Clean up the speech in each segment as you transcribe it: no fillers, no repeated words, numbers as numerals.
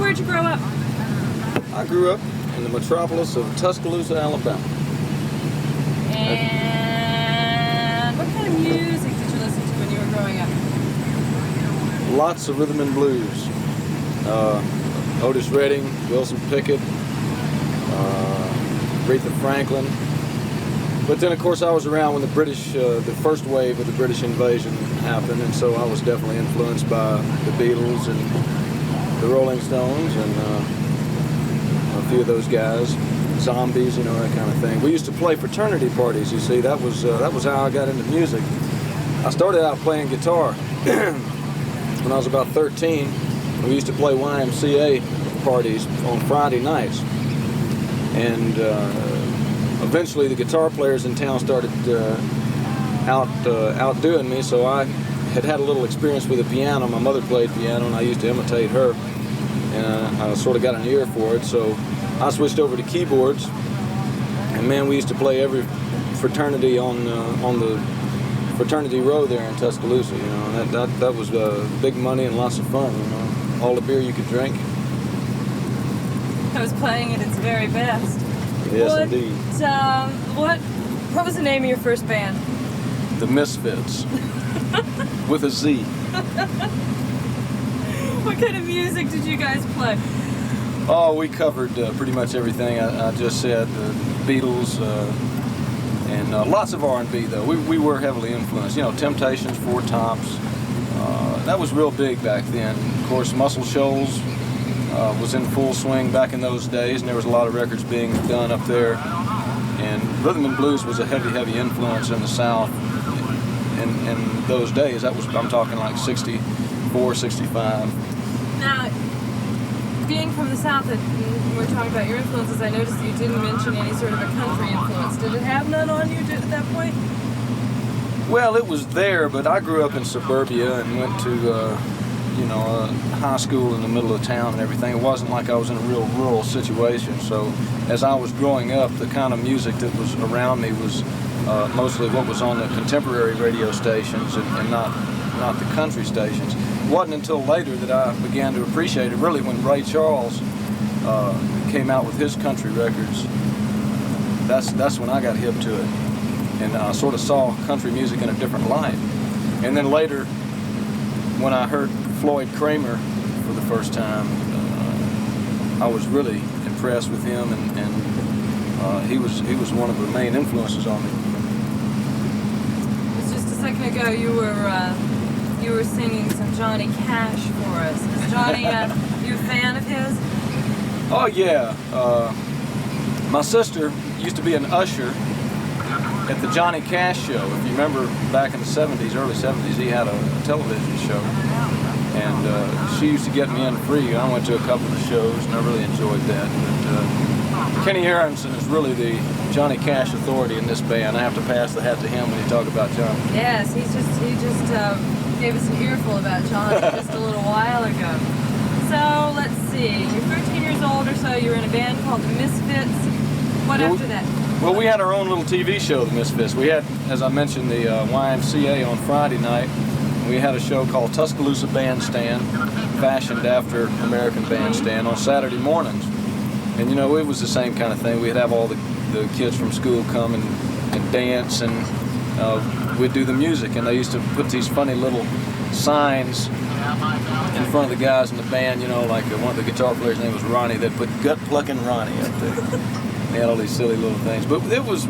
Where'd you grow up? I grew up in the metropolis of Tuscaloosa, Alabama. And what kind of music did you listen to when you were growing up? Lots of rhythm and blues. Otis Redding, Wilson Pickett, Aretha Franklin. But then, of course, I was around when the first wave of the British invasion happened, and so I was definitely influenced by the Beatles and the Rolling Stones and a few of those guys, Zombies, you know, that kind of thing. We used to play fraternity parties. You see, that was how I got into music. I started out playing guitar when I was about 13. We used to play YMCA parties on Friday nights, and eventually the guitar players in town started outdoing me, so I had a little experience with the piano. My mother played piano and I used to imitate her, and I sort of got an ear for it, so I switched over to keyboards, and man, we used to play every fraternity on the fraternity row there in Tuscaloosa, you know, and that was big money and lots of fun, you know, all the beer you could drink. I was playing at its very best. Yes, indeed. What was the name of your first band? The Misfits, with a Z. What kind of music did you guys play? Oh, we covered pretty much everything I just said. The Beatles, and lots of R&B, though. We were heavily influenced. You know, Temptations, Four Tops. That was real big back then. Of course, Muscle Shoals was in full swing back in those days, and there was a lot of records being done up there. And rhythm and blues was a heavy influence in the South in those days. I'm talking like 64, 65. Now, being from the South, when we're talking about your influences, I noticed that you didn't mention any sort of a country influence. Did it have none on you at that point? Well, it was there, but I grew up in suburbia and went to high school in the middle of town and everything. It wasn't like I was in a real rural situation. So as I was growing up, the kind of music that was around me was mostly what was on the contemporary radio stations and not the country stations. It wasn't until later that I began to appreciate it, really, when Ray Charles came out with his country records. That's when I got hip to it, and I sort of saw country music in a different light. And then later, when I heard Floyd Kramer for the first time, I was really impressed with him, and he was one of the main influences on me. Just a second ago, you were singing some Johnny Cash for us. Is Johnny you a fan of his? Oh yeah, my sister used to be an usher at the Johnny Cash show. If you remember, back in the 70s, early 70s, he had a television show. And she used to get me in free. I went to a couple of the shows, and I really enjoyed that. But Kenny Aronson is really the Johnny Cash authority in this band. I have to pass the hat to him when you talk about Johnny. Yes, he just gave us an earful about Johnny just a little while ago. So let's see. You're 13 years old or so. You were in a band called the Misfits. What after that? Well, we had our own little TV show, the Misfits. We had, as I mentioned, the YMCA on Friday night. We had a show called Tuscaloosa Bandstand, fashioned after American Bandstand, on Saturday mornings. And you know, it was the same kind of thing. We'd have all the kids from school come and dance, and we'd do the music. And they used to put these funny little signs in front of the guys in the band, you know, like one of the guitar players' name was Ronnie. They'd put Gut Plucking Ronnie up there. They had all these silly little things. But it was,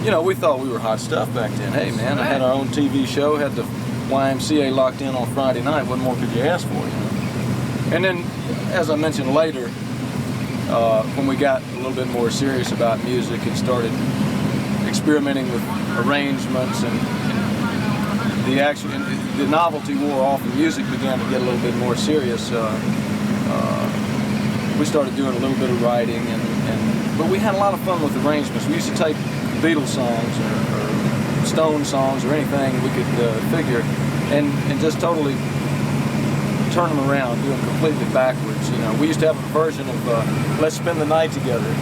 you know, we thought we were hot stuff back then. Hey man, I had our own TV show, had the YMCA locked in on Friday night. What more could you ask for, you know? And then, as I mentioned later, when we got a little bit more serious about music and started experimenting with arrangements and the novelty wore off and music began to get a little bit more serious, we started doing a little bit of writing, but we had a lot of fun with arrangements. We used to take Beatles songs or Stone songs or anything we could figure, and just totally turn them around, do them completely backwards. You know, we used to have a version of "Let's Spend the Night Together."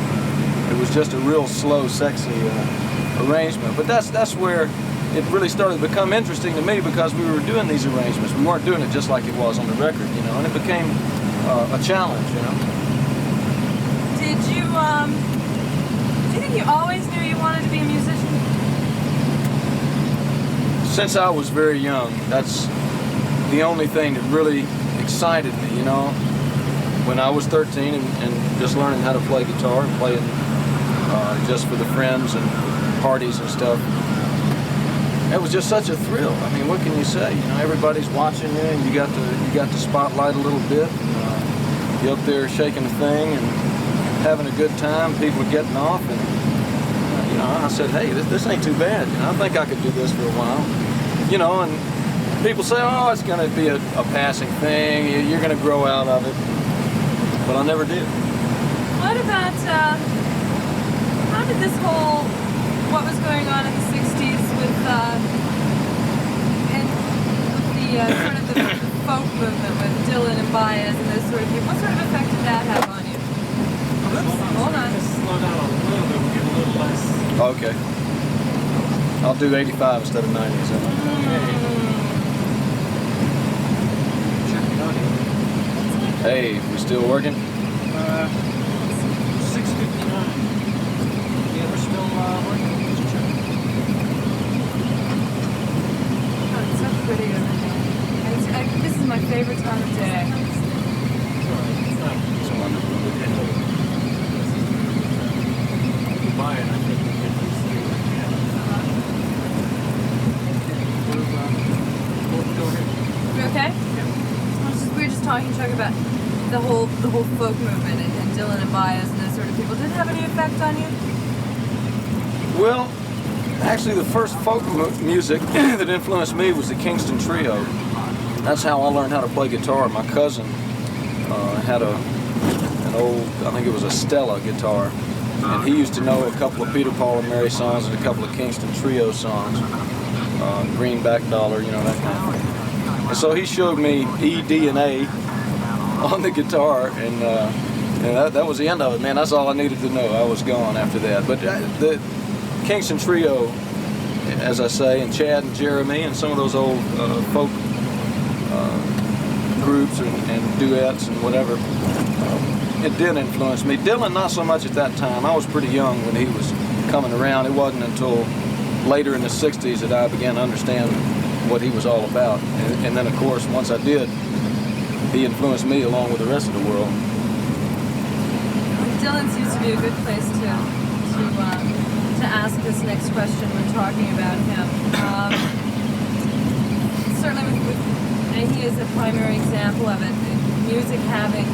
It was just a real slow, sexy arrangement. But that's where it really started to become interesting to me, because we were doing these arrangements. We weren't doing it just like it was on the record, you know, and it became a challenge, you know. Did you, do you think you always knew you wanted to be a musician? Since I was very young, that's the only thing that really excited me, you know. When I was 13 and just learning how to play guitar and playing just for the friends and parties and stuff, it was just such a thrill. I mean, what can you say? You know, everybody's watching you, and you got the spotlight a little bit. And, you're up there shaking the thing and having a good time. People are getting off, and you know, I said, hey, this ain't too bad. You know, I think I could do this for a while. You know, and people say, oh, it's going to be a passing thing. You're going to grow out of it. But I never did. What about, how did this whole, what was going on in the 60s with, and the sort of the folk movement with Dylan and Baez and those sort of people, what sort of effect did that have on you? Hold on. Just slow down a little bit, we'll get a little less. Okay. I'll do 85 instead of 90. So. Hey, we still working? 6:59. Yeah, we're still working. Just check. Oh, it's so pretty over here. This is my favorite time of day. It's wonderful. Buy it, I think we get this thing. You okay? We were just talking, Chuck, about the whole folk movement and Dylan and Baez and those sort of people. Did it have any effect on you? Well, actually, the first folk music that influenced me was the Kingston Trio. That's how I learned how to play guitar. My cousin had an old, I think it was a Stella guitar, and he used to know a couple of Peter, Paul, and Mary songs and a couple of Kingston Trio songs, Greenback Dollar, you know, that kind of thing. And so he showed me E, D, and A on the guitar, and that was the end of it, man. That's all I needed to know. I was gone after that. But the Kingston Trio, as I say, and Chad and Jeremy and some of those old folk groups and duets and whatever, it did influence me. Dylan, not so much at that time. I was pretty young when he was coming around. It wasn't until later in the 60s that I began to understand what he was all about. And then, of course, once I did, he influenced me along with the rest of the world. Dylan seems to be a good place to ask this next question when talking about him. Certainly, and he is a primary example of it. Music having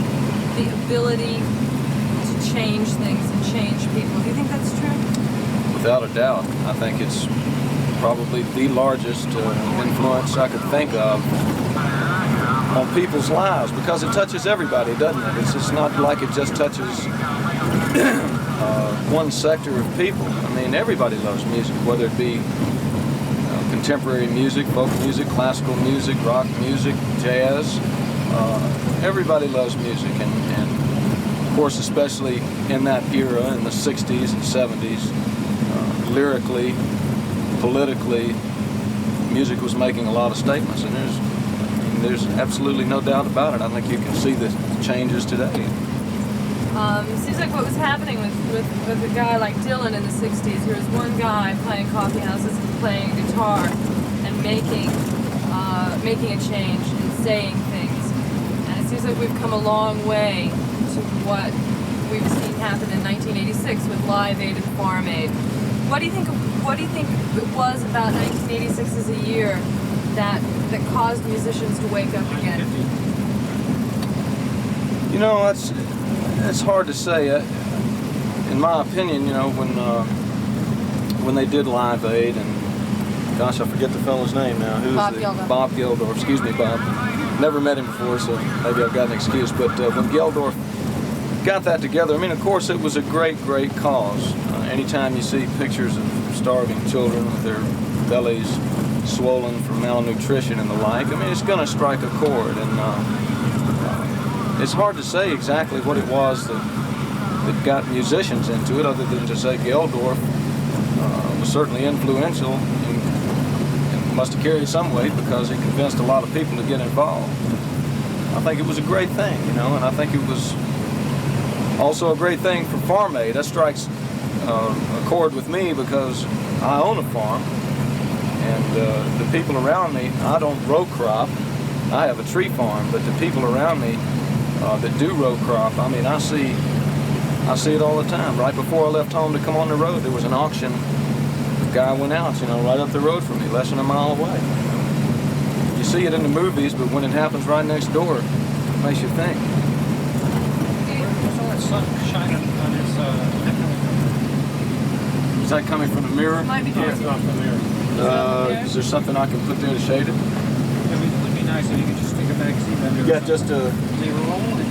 the ability to change things and change people. Do you think that's true? Without a doubt. I think it's probably the largest influence I could think of on people's lives, because it touches everybody, doesn't it? It's just not like it just touches one sector of people. I mean, everybody loves music, whether it be contemporary music, folk music, classical music, rock music, jazz. Everybody loves music, and of course, especially in that era, in the 60s and 70s, lyrically, politically, music was making a lot of statements, and there's absolutely no doubt about it. I think you can see the changes today. It seems like what was happening with a guy like Dylan in the 60s. Here was one guy playing coffee houses and playing guitar and making a change and saying things. And it seems like we've come a long way to what we've seen happen in 1986 with Live Aid and Farm Aid. What do you think it was about 1986 as a year that caused musicians to wake up again? You know, it's hard to say. In my opinion, you know, when they did Live Aid, and gosh, I forget the fellow's name now. Bob Geldof. Bob Geldof. Excuse me, Bob. Never met him before, so maybe I've got an excuse. But when Geldof got that together, I mean, of course, it was a great, great cause. Anytime you see pictures of starving children with their bellies swollen from malnutrition and the like, I mean, it's going to strike a chord. And it's hard to say exactly what it was that got musicians into it, other than to say Geldof was certainly influential and must have carried some weight, because he convinced a lot of people to get involved. I think it was a great thing, you know, and I think it was also a great thing for Farm Aid. That strikes a chord with me because I own a farm, and the people around me, I don't row crop. I have a tree farm, but the people around me that do row crop, I mean, I see it all the time. Right before I left home to come on the road, there was an auction. The guy went out, you know, right up the road from me, less than a mile away. You see it in the movies, but when it happens right next door, it makes you think. What's all that sun shining on his Is that coming from the mirror? Might be yeah, it's coming. off the mirror. Is there something I can put there to shade it? It would be nice if you could just stick a magazine under it. Yeah, just a... They were rolling.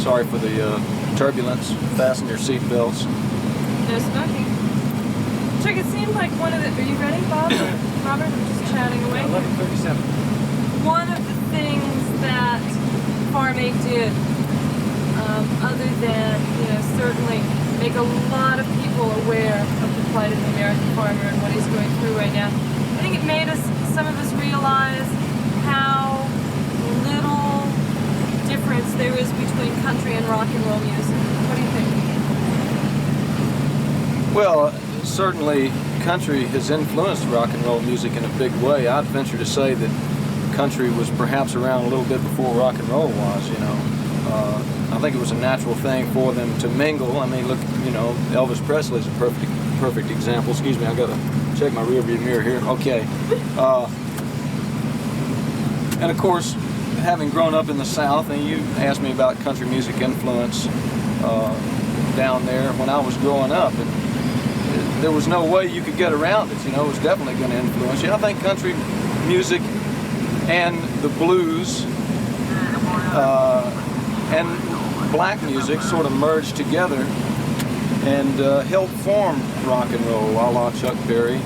Sorry for the turbulence. Fasten your seat belts. No smoking. Chuck, it seemed like one of the... Are you ready, Bob? Robert, I'm just chatting away. 11:37. One of the things that Farm Aid did, other than, you know, certainly make a lot of people aware of the plight of the American farmer and what he's going through right now, I think it made some of us realize how little difference there is between country and rock and roll music. What do you think? Well, certainly country has influenced rock and roll music in a big way. I'd venture to say that country was perhaps around a little bit before rock and roll was, you know. I think it was a natural thing for them to mingle. I mean, look, you know, Elvis Presley's a perfect example. Excuse me, I gotta check my rearview mirror here. Okay. And of course, having grown up in the South, and you asked me about country music influence down there when I was growing up, and there was no way you could get around it. You know, it was definitely going to influence you. I think country music and the blues and black music sort of merged together and helped form rock and roll, a la Chuck Berry,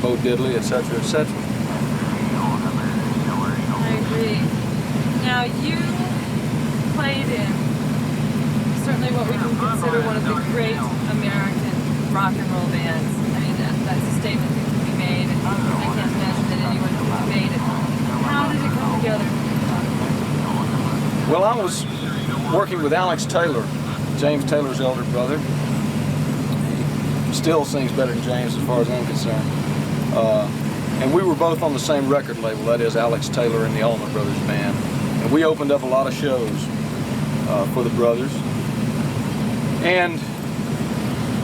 Bo Diddley, etc., etc. I agree. Now, you played in certainly what we can consider one of the great American rock and roll bands. I mean, that's a statement that can be made, and I can't imagine that anyone could have made it. How did it come together? Well, I was working with Alex Taylor, James Taylor's elder brother. He still sings better than James as far as I'm concerned. And we were both on the same record label, that is Alex Taylor and the Allman Brothers Band. And we opened up a lot of shows for the brothers. And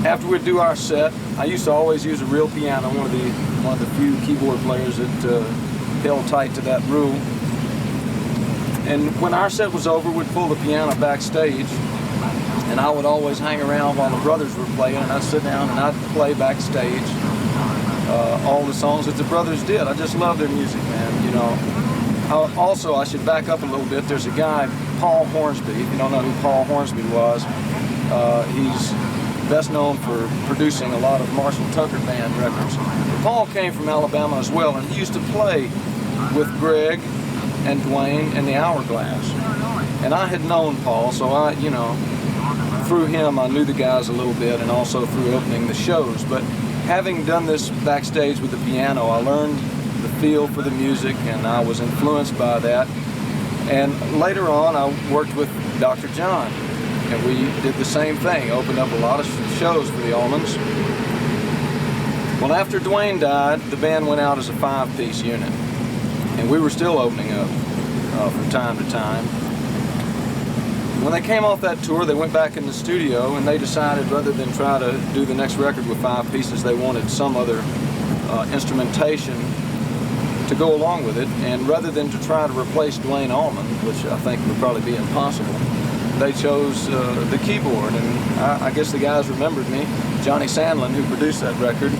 after we'd do our set, I used to always use a real piano, one of the few keyboard players that held tight to that rule. And when our set was over, we'd pull the piano backstage, and I would always hang around while the brothers were playing, and I'd sit down and I'd play backstage all the songs that the brothers did. I just love their music, man, you know. Also, I should back up a little bit. There's a guy, Paul Hornsby. If you don't know who Paul Hornsby was, he's best known for producing a lot of Marshall Tucker Band records. Paul came from Alabama as well, and he used to play with Greg and Dwayne and the Hourglass. And I had known Paul, so I, you know, through him I knew the guys a little bit, and also through opening the shows. But having done this backstage with the piano, I learned the feel for the music, and I was influenced by that. And later on, I worked with Dr. John, and we did the same thing, opened up a lot of shows for the Allmans. Well, after Dwayne died, the band went out as a 5-piece unit, and we were still opening up from time to time. When they came off that tour, they went back in the studio, and they decided rather than try to do the next record with 5 pieces, they wanted some other instrumentation to go along with it. And rather than to try to replace Dwayne Allman, which I think would probably be impossible, they chose the keyboard. And I guess the guys remembered me. Johnny Sandlin, who produced that record,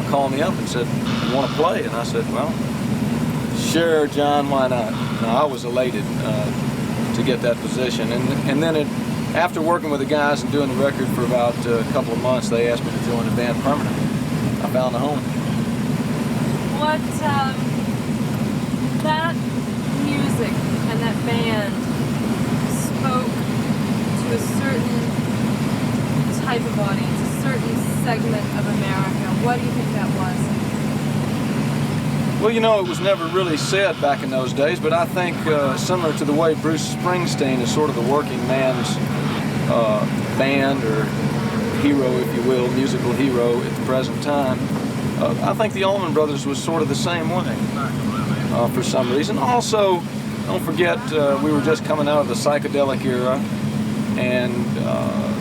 called me up and said, "You want to play?" And I said, "Well, sure, John, why not?" I was elated to get that position. And then after working with the guys and doing the record for about a couple of months, they asked me to join the band permanently. I found a home. What that music and that band spoke to a certain type of audience, a certain segment of America. What do you think that was? Well, you know, it was never really said back in those days, but I think similar to the way Bruce Springsteen is sort of the working man's band or hero, if you will, musical hero at the present time, I think the Allman Brothers was sort of the same way for some reason. Also, don't forget, we were just coming out of the psychedelic era, and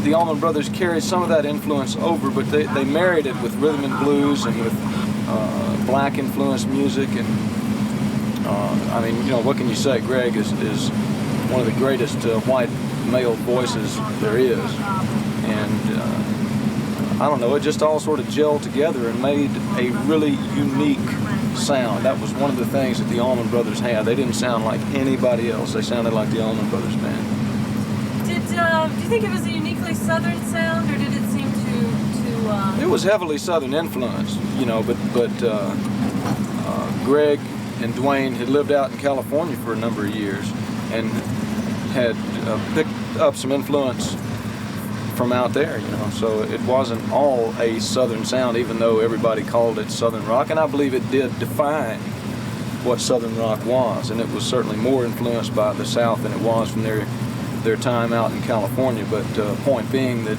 the Allman Brothers carried some of that influence over, but they married it with rhythm and blues and with black influenced music. And I mean, you know, what can you say? Greg is one of the greatest white male voices there is, and I don't know, it just all sort of gelled together and made a really unique sound. That was one of the things that the Allman Brothers had. They didn't sound like anybody else. They sounded like the Allman Brothers band. Do you think it was a uniquely Southern sound, or did it seem to It was heavily Southern influenced, you know, but Greg and Dwayne had lived out in California for a number of years and had picked up some influence from out there, you know, so it wasn't all a Southern sound, even though everybody called it Southern rock, and I believe it did define what Southern rock was, and it was certainly more influenced by the South than it was from their time out in California. But point being that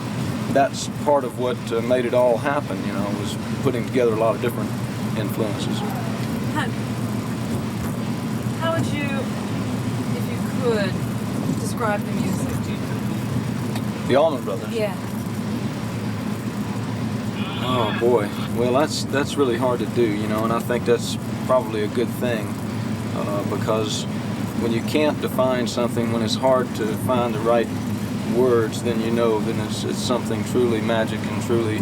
that's part of what made it all happen, you know, was putting together a lot of different influences. How would you, if you could, describe the music? The Allman Brothers? Yeah. Oh boy, well that's really hard to do, you know, and I think that's probably a good thing, because when you can't define something, when it's hard to find the right words, then you know then it's something truly magic and truly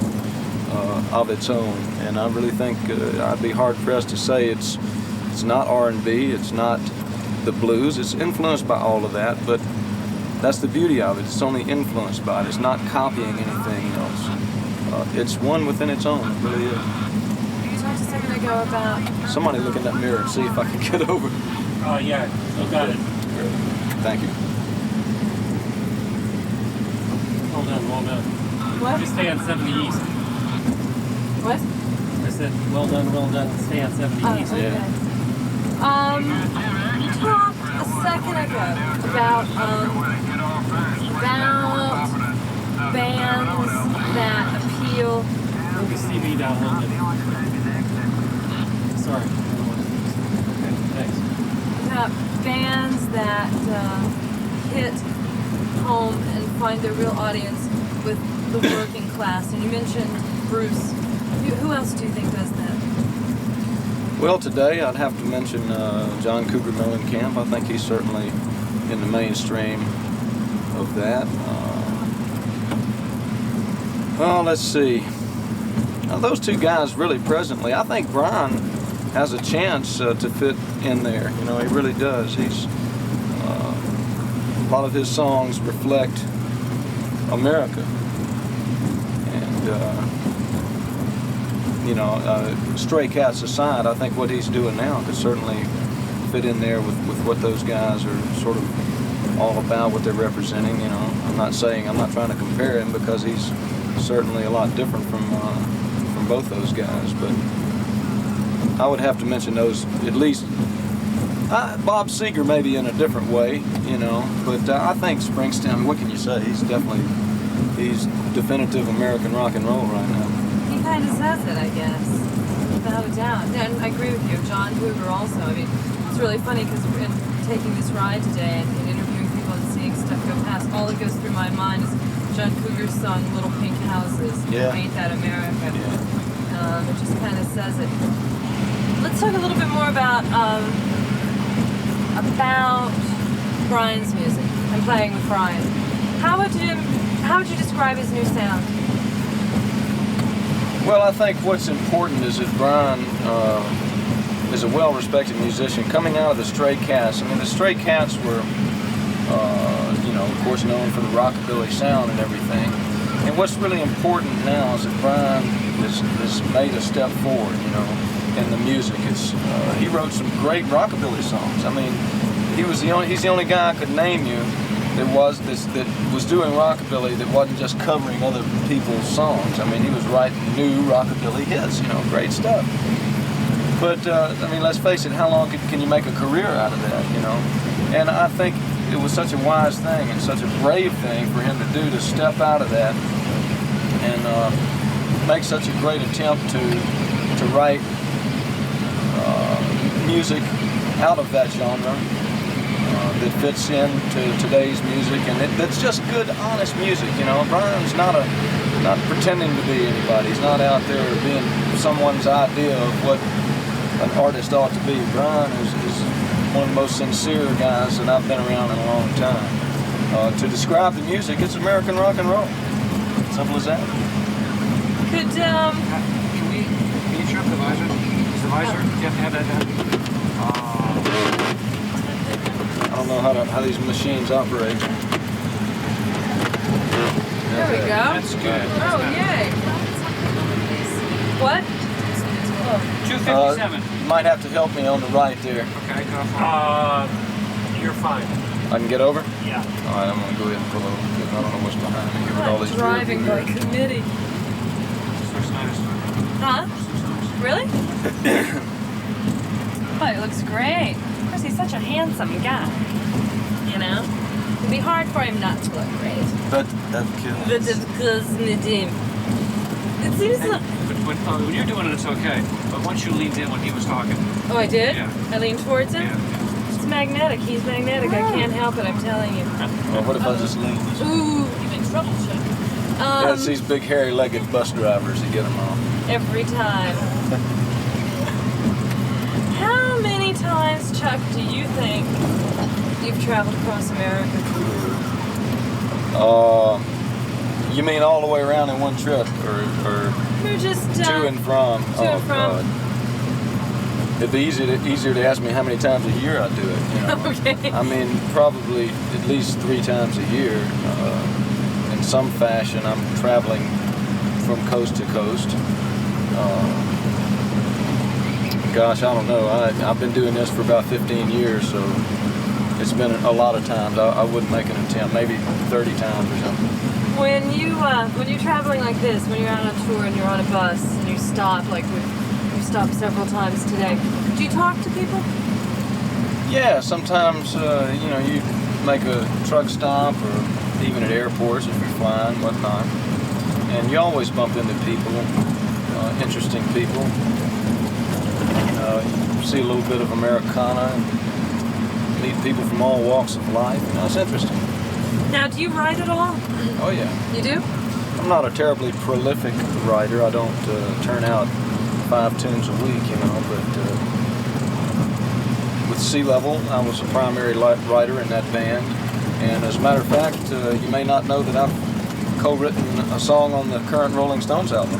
of its own. And I really think I'd be hard pressed to say it's not R&B, it's not the blues. It's influenced by all of that, but that's the beauty of it. It's only influenced by it. It's not copying anything else. It's one within its own. It really is. You talked a second ago about... Somebody look in that mirror and see if I can get over. Oh, yeah. Oh, got it. Thank you. Well done, well done. What? Just stay on 70 East. What? I said, well done, stay on 70 Oh, East. okay. Yeah. You talked a second ago about bands that appeal. Move the CV down a little bit. Sorry. Okay, thanks. About bands that hit home and find their real audience with the working class. And you mentioned Bruce. Who else do you think does that? Well, today I'd have to mention John Cougar Mellencamp. I think he's certainly in the mainstream of that. Well, let's see. Now, those two guys really presently, I think Brian has a chance to fit in there. You know, he really does. He's a lot of his songs reflect America, and you know, Stray Cats aside, I think what he's doing now could certainly fit in there with what those guys are sort of all about, what they're representing. You know, I'm not trying to compare him, because he's certainly a lot different from both those guys, but I would have to mention those at least. Bob Seger maybe in a different way, you know, but I think Springsteen, what can you say? He's definitive American rock and roll right now. He kind of says it, I guess, without a doubt. And I agree with you. John Cougar also. I mean, it's really funny because in taking this ride today and interviewing people and seeing stuff go past, all that goes through my mind is John Cougar's song "Little Pink Houses." Yeah. Ain't That America? Yeah. It just kind of says it. Let's talk a little bit more about Brian's music and playing with Brian. How would you describe his new sound? Well, I think what's important is that Brian is a well-respected musician coming out of the Stray Cats. I mean, the Stray Cats were, you know, of course, known for the rockabilly sound and everything. And what's really important now is that Brian has made a step forward, you know, in the music. He wrote some great rockabilly songs. I mean, he's the only guy I could name you that was doing rockabilly that wasn't just covering other people's songs. I mean, he was writing new rockabilly hits, you know, great stuff. But I mean, let's face it. How long can you make a career out of that? You know, and I think it was such a wise thing and such a brave thing for him to do, to step out of that and make such a great attempt to write music out of that genre that fits into today's music, and that's just good, honest music. You know, Brian's not pretending to be anybody. He's not out there being someone's idea of what an artist ought to be. Brian is one of the most sincere guys that I've been around in a long time. To describe the music, it's American rock and roll. Simple as that. Could Can you trip the visor? Is the visor? Do you have to have that done? I don't know how these machines operate. there we go. That's good. Oh, yay. What? Oh. 257. You might have to help me on the right there. Okay, go you're fine. I can get over? Yeah. All right, I'm going to go ahead and pull over because I don't know what's behind me here with all I'm these driving by vehicles. committee. Looks nice. Huh? Really? Oh, it looks great. Of course, he's such a handsome guy. You know? It'd be hard for him not to look great. But of But of course, Nadim. It seems like... When you're doing it, it's okay. But once you leaned in when he was talking. Oh, I did? Yeah. I leaned towards him? Yeah. It's magnetic. He's magnetic. I can't help it, I'm telling you. well, what if I just lean this way? Ooh, you're in trouble, Chuck. Yeah, it's these big hairy-legged bus drivers that get them off. Every time. How many times, Chuck, do you think you've traveled across America? You mean all the way around in one trip, or We're just to and from? to and from. God. It'd be easier to ask me how many times a year I do it. You know? Okay. I mean, probably at least 3 times a year. In some fashion, I'm traveling from coast to coast. Gosh, I don't know. I've been doing this for about 15 years, so it's been a lot of times. I wouldn't make an attempt, maybe 30 times or something. When you're traveling like this, when you're out on tour and you're on a bus and you stop, like we've stopped several times today, do you talk to people? Yeah, sometimes you know, you make a truck stop or even at airports if you're flying, whatnot, and you always bump into people, interesting people. You see a little bit of Americana and meet people from all walks of life. You know, it's interesting. Now, do you write at all? Oh yeah. You do? I'm not a terribly prolific writer. I don't turn out 5 tunes a week, you know, but with Leavell, I was a primary writer in that band. And as a matter of fact, you may not know that I've co-written a song on the current Rolling Stones album.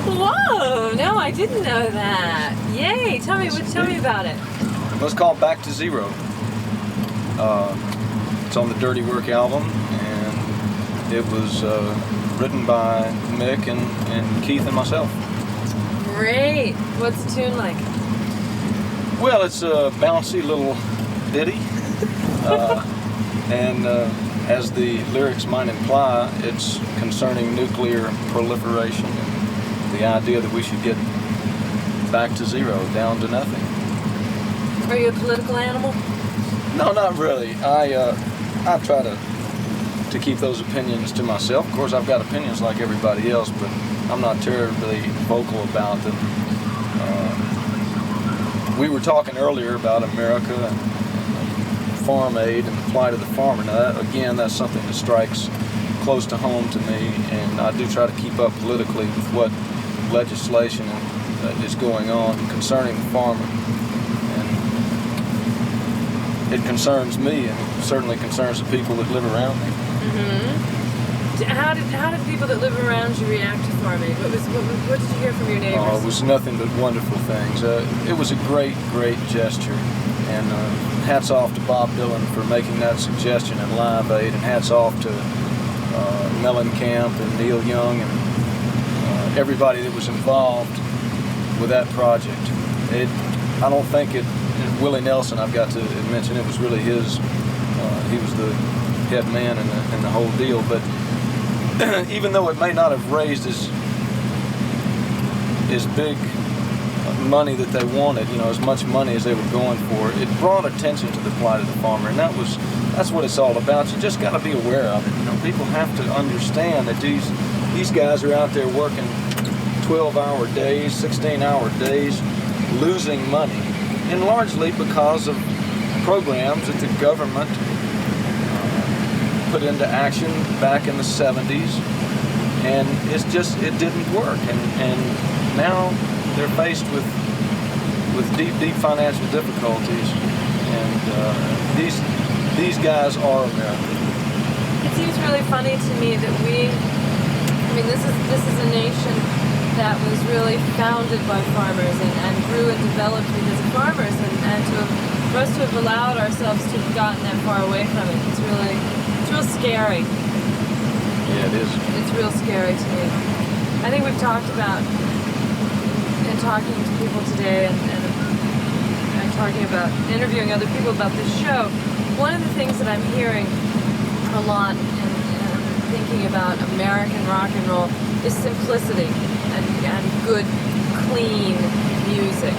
Whoa! No, I didn't know that. Yay! Tell me about it. Well, it's called Back to Zero. It's on the Dirty Work album, and it was written by Mick and Keith and myself. Great. What's the tune like? Well, it's a bouncy little ditty, and as the lyrics might imply, it's concerning nuclear proliferation and the idea that we should get back to zero, down to nothing. Are you a political animal? No, not really. I try to keep those opinions to myself. Of course, I've got opinions like everybody else, but I'm not terribly vocal about them. We were talking earlier about America and farm aid and the plight of the farmer. Now, that's something that strikes close to home to me, and I do try to keep up politically with what legislation is going on concerning the farmer. It concerns me, and it certainly concerns the people that live around me. Mm-hmm. How did people that live around you react to farming? What did you hear from your neighbors? Oh, it was nothing but wonderful things. It was a great, great gesture, and hats off to Bob Dylan for making that suggestion at Live Aid, and hats off to Mellencamp and Neil Young and everybody that was involved with that project. I don't think it. Willie Nelson, I've got to mention, it was really his. He was the head man in the whole deal. But even though it may not have raised as big money that they wanted, as much money as they were going for. It brought attention to the plight of the farmer, and that's what it's all about. You just got to be aware of it. People have to understand that these guys are out there working 12-hour days, 16-hour days, losing money, and largely because of programs that the government put into action back in the 70s, and it didn't work, and now they're faced with deep financial difficulties, and these guys are American. It seems really funny to me that this is a nation that was really founded by farmers and grew and developed because of farmers, and for us to have allowed ourselves to have gotten that far away from it, it's real scary. Yeah, it is. It's real scary to me. I think we've talked about, in talking to people today and talking about interviewing other people about this show, one of the things that I'm hearing a lot and thinking about American rock and roll is simplicity and good, clean music.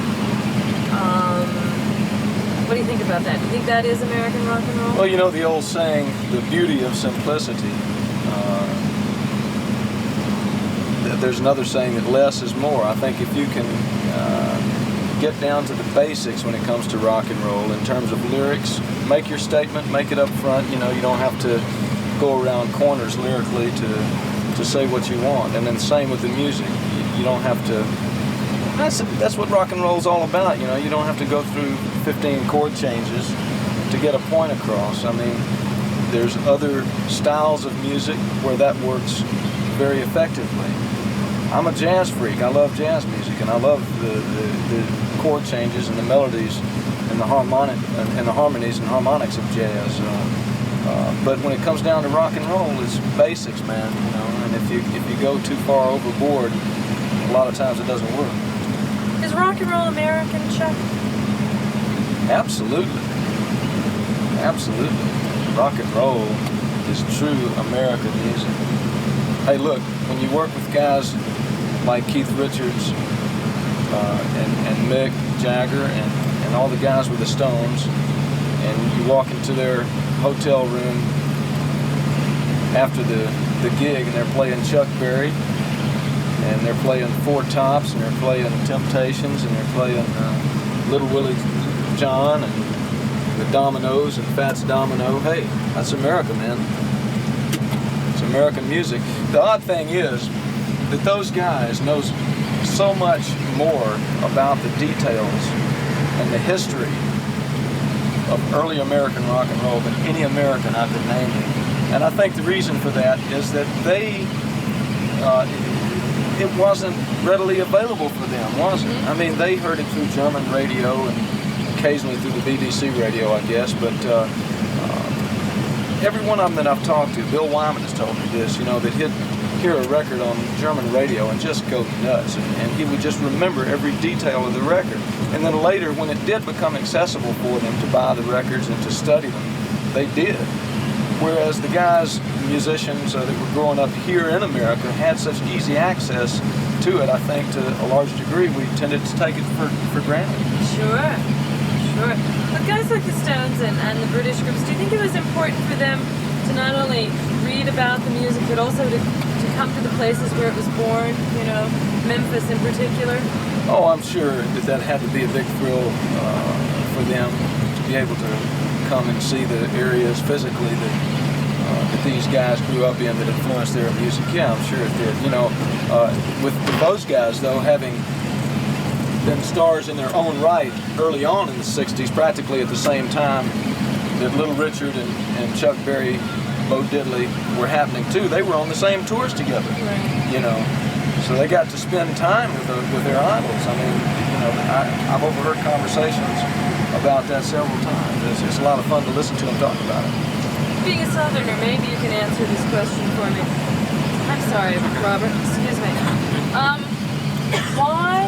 What do you think about that? Do you think that is American rock and roll? Well, the old saying, the beauty of simplicity. There's another saying that less is more. I think if you can get down to the basics when it comes to rock and roll in terms of lyrics, make your statement, make it up front. You don't have to go around corners lyrically to say what you want. And then same with the music. You don't have to. That's what rock and roll is all about. You don't have to go through 15 chord changes to get a point across. There's other styles of music where that works very effectively. I'm a jazz freak. I love jazz music, and I love the chord changes and the melodies and the harmonies and harmonics of jazz. But when it comes down to rock and roll, it's basics, man. And if you go too far overboard, a lot of times it doesn't work. Is rock and roll American, Chuck? Absolutely. Absolutely. Rock and roll is true American music. Hey, look, when you work with guys like Keith Richards and Mick Jagger and all the guys with the Stones, and you walk into their hotel room after the gig and they're playing Chuck Berry, and they're playing Four Tops, and they're playing Temptations, and they're playing Little Willie John and the Dominoes and Fats Domino. Hey, that's America, man. It's American music. The odd thing is that those guys know so much more about the details and the history of early American rock and roll than any American I could name you. And I think the reason for that is that it wasn't readily available for them, was it? They heard it through German radio and occasionally through the BBC radio, I guess, but every one of them that I've talked to, Bill Wyman has told me this, that he'd hear a record on German radio and just go nuts, and he would just remember every detail of the record. And then later, when it did become accessible for them to buy the records and to study them, they did. Whereas the guys, musicians that were growing up here in America had such easy access to it, I think to a large degree we tended to take it for granted. Sure. But guys like the Stones and the British groups, do you think it was important for them to not only read about the music, but also to come to the places where it was born, Memphis in particular? Oh, I'm sure that had to be a big thrill for them to be able to come and see the areas physically that these guys grew up in that influenced their music. Yeah, I'm sure it did. With those guys, though, having been stars in their own right early on in the 60s, practically at the same time that Little Richard and Chuck Berry, Bo Diddley were happening too, they were on the same tours together. Right. So they got to spend time with their idols. I've overheard conversations about that several times. It's a lot of fun to listen to them talk about it. Being a Southerner, maybe you can answer this question for me. I'm sorry, Robert. Excuse me. Why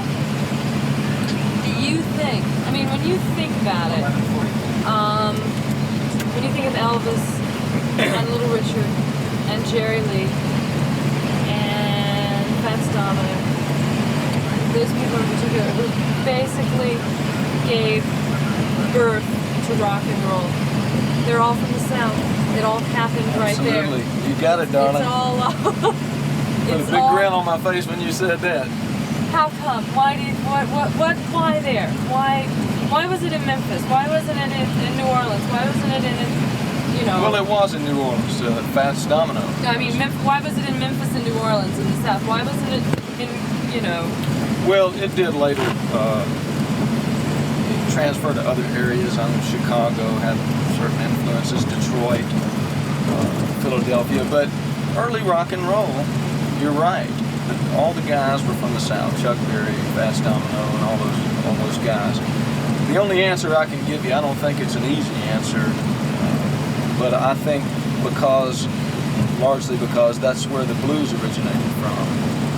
do you think, when you think about it, when you think of Elvis and Little Richard and Jerry Lee and Fats Domino, those people in particular who basically gave birth to rock and roll. They're all from the South. It all happened right there. Absolutely. You got it, darling. It's all Put a big grin on my face when you said that. How come? Why there? Why was it in Memphis? Why wasn't it in New Orleans? Why wasn't it in, you know? Well, it was in New Orleans, Fats Domino. I mean, why was it in Memphis and New Orleans in the South? Why wasn't it in, you know? Well, it did later transfer to other areas. I know Chicago had certain influences, Detroit, Philadelphia, but early rock and roll, you're right. All the guys were from the South, Chuck Berry, Fats Domino, and all those guys. The only answer I can give you, I don't think it's an easy answer, but I think largely because that's where the blues originated from.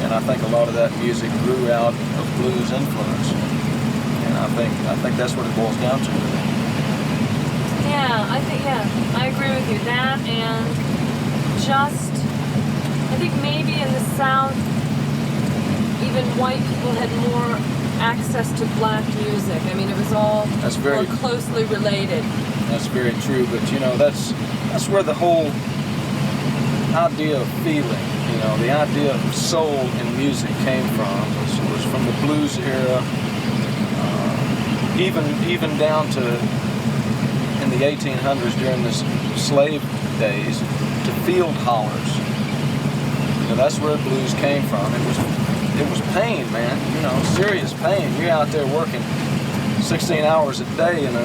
And I think a lot of that music grew out of blues influence. And I think that's what it boils down to. Yeah, I agree with you. That and just, I think maybe in the South, even white people had more access to black music. I mean, it was all more closely related. That's very true, but you know, that's where the whole idea of feeling, you know, the idea of soul in music came from. It was from the blues era, even down to in the 1800s during the slave days, to field hollers. You know, that's where blues came from. It was pain, man. You know, serious pain. You're out there working 16 hours a day in a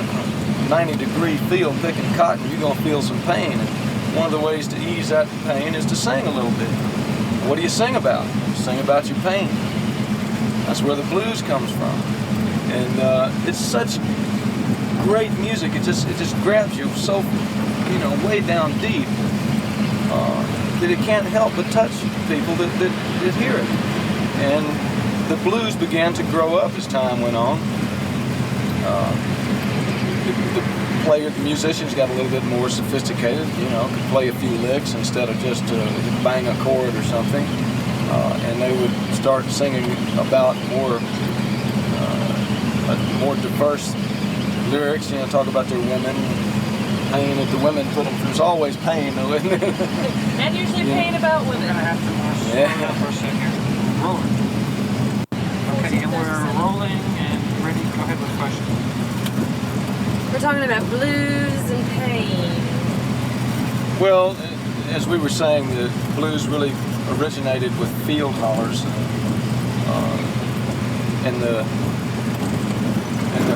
90-degree field picking cotton. You're gonna feel some pain. And one of the ways to ease that pain is to sing a little bit. What do you sing about? You sing about your pain. That's where the blues comes from. And it's such great music. It just grabs you so, you know, way down deep that it can't help but touch people that hear it. And the blues began to grow up as time went on. The musicians got a little bit more sophisticated, you know, could play a few licks instead of just bang a chord or something. And they would start singing about more diverse lyrics, you know, talk about their women, pain that the women put them through. There's always pain, though, isn't it? And usually pain about women. We're going to have to slow down for a second here. Rolling. Okay, and we're rolling and ready. Go ahead with the question. We're talking about blues and pain. Well, as we were saying, the blues really originated with field hollers in the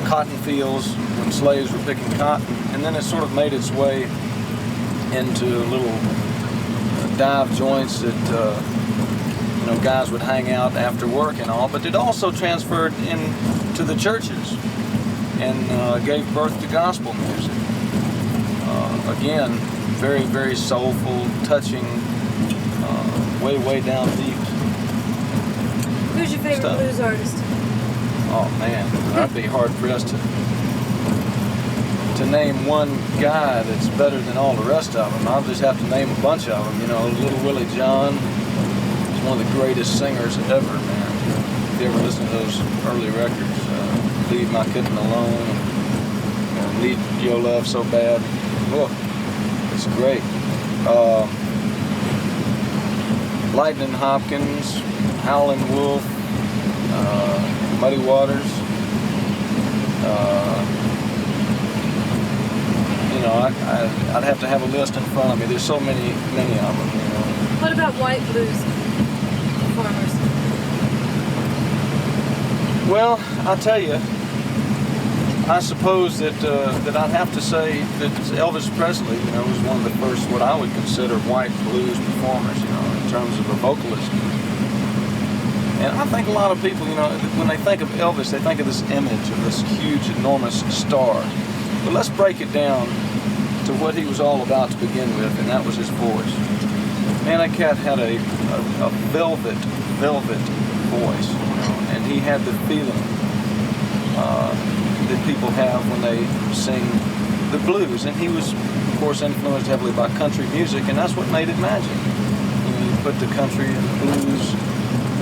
cotton fields when slaves were picking cotton, and then it sort of made its way into little dive joints that you know, guys would hang out after work and all. But it also transferred into the churches and gave birth to gospel music. Again, very, very soulful, touching, way down deep. Who's your favorite stuff. blues artist? Oh man, I'd be hard pressed to name one guy that's better than all the rest of them. I'll just have to name a bunch of them. You know, Little Willie John is one of the greatest singers ever, man. If you ever listen to those early records, Leave My Kitten Alone, Need Your Love So Bad. Oh, it's great. Lightning Hopkins, Howlin' Wolf, Muddy Waters. You know, I'd have to have a list in front of me. There's so many of them. You know. What about white blues performers? Well, I'll tell you. I suppose that I'd have to say that Elvis Presley, you know, was one of the first what I would consider white blues performers, you know, in terms of a vocalist. And I think a lot of people, you know, when they think of Elvis, they think of this image of this huge, enormous star. But let's break it down to what he was all about to begin with, and that was his voice. Man, that cat had a velvet voice, you know, and he had the feeling that people have when they sing the blues. And he was, of course, influenced heavily by country music, and that's what made it magic. You know, you put the country and the blues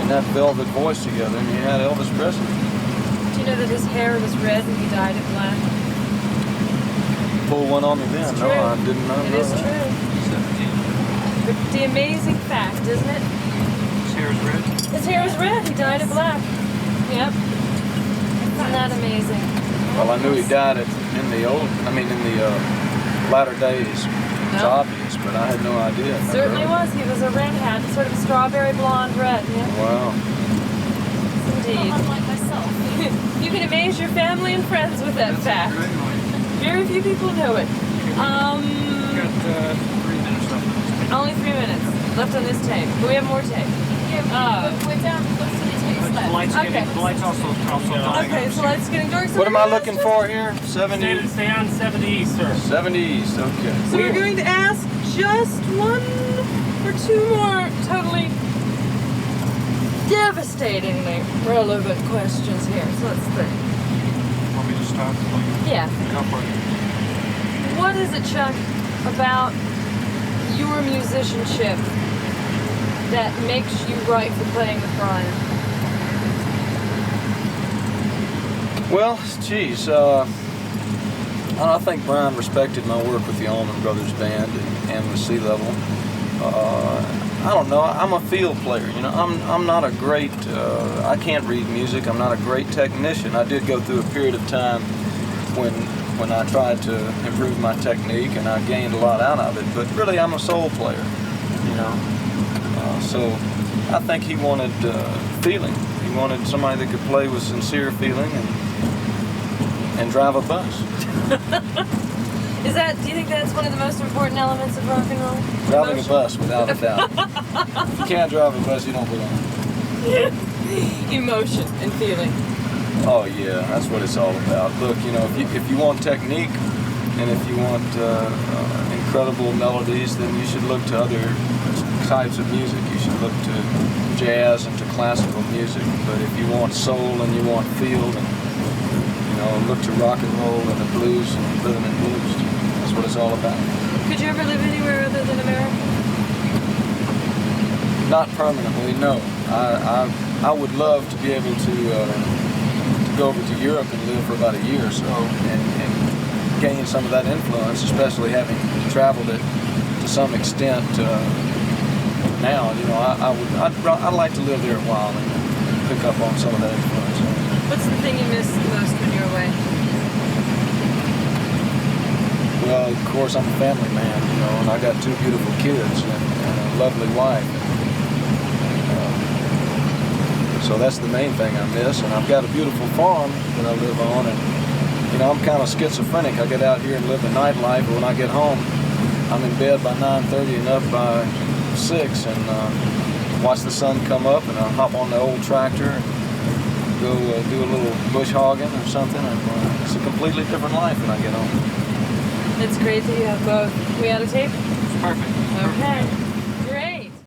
and that velvet voice together, and you had Elvis Presley. Do you know that his hair was red and he dyed it black? Pull one on me then. It's No, true. I didn't know It that. is true. 17. The amazing fact, isn't it? His hair is red. His hair was red. He dyed it black. Yep. Isn't that amazing? Well, I knew he died in the latter days. It's No. obvious, but I had no idea. Certainly was. He was a redhead, sort of a strawberry blonde red. Yeah. Wow. Indeed. Unlike myself. You can amaze your family and friends with that fact. Very few people know it. We've got 3 minutes left on this tape. Only 3 minutes left on this tape. But we have more tape. Yeah, we're down to less than 8 minutes The left. lights, Okay. the lights also dying. Okay, so let's get dark. So What am we're I gonna looking ask- for here? 70? Stay on 70 East, sir. 70 East, okay. So we're going to ask just one or two more totally devastatingly relevant questions here. So let's think. Want me to stop? Yeah. Go for it. What is it, Chuck, about your musicianship that makes you right for playing with Brian? Well, geez, I think Brian respected my work with the Allman Brothers Band and with Leavell. I don't know. I'm a field player. You know, I'm not a great. I can't read music. I'm not a great technician. I did go through a period of time when I tried to improve my technique, and I gained a lot out of it. But really, I'm a soul player. You know, so I think he wanted feeling. He wanted somebody that could play with sincere feeling and drive a bus. Do you think that's one of the most important elements of rock and roll? Driving Emotion? a bus, without a doubt. If you can't drive a bus, you don't belong. Emotion and feeling. Oh yeah, that's what it's all about. Look, you know, if you want technique and if you want incredible melodies, then you should look to other types of music. You should look to jazz and to classical music. But if you want soul and you want feel, and look to rock and roll and the blues and rhythm and blues. That's what it's all about. Could you ever live anywhere other than America? Not permanently, no. I would love to be able to go over to Europe and live for about a year or so and gain some of that influence, especially having traveled it to some extent now. You know, I'd like to live there a while and pick up on some of that influence. What's the thing you miss the most when you're away? Well, of course, I'm a family man, you know, and I got 2 beautiful kids and a lovely wife. So that's the main thing I miss. And I've got a beautiful farm that I live on, and you know, I'm kind of schizophrenic. I get out here and live the nightlife, but when I get home, I'm in bed by 9:30 and up by 6, and watch the sun come up, and I'll hop on the old tractor and go do a little bush hogging or something, and it's a completely different life when I get home. It's great that you have both. We out of tape? Perfect. Okay.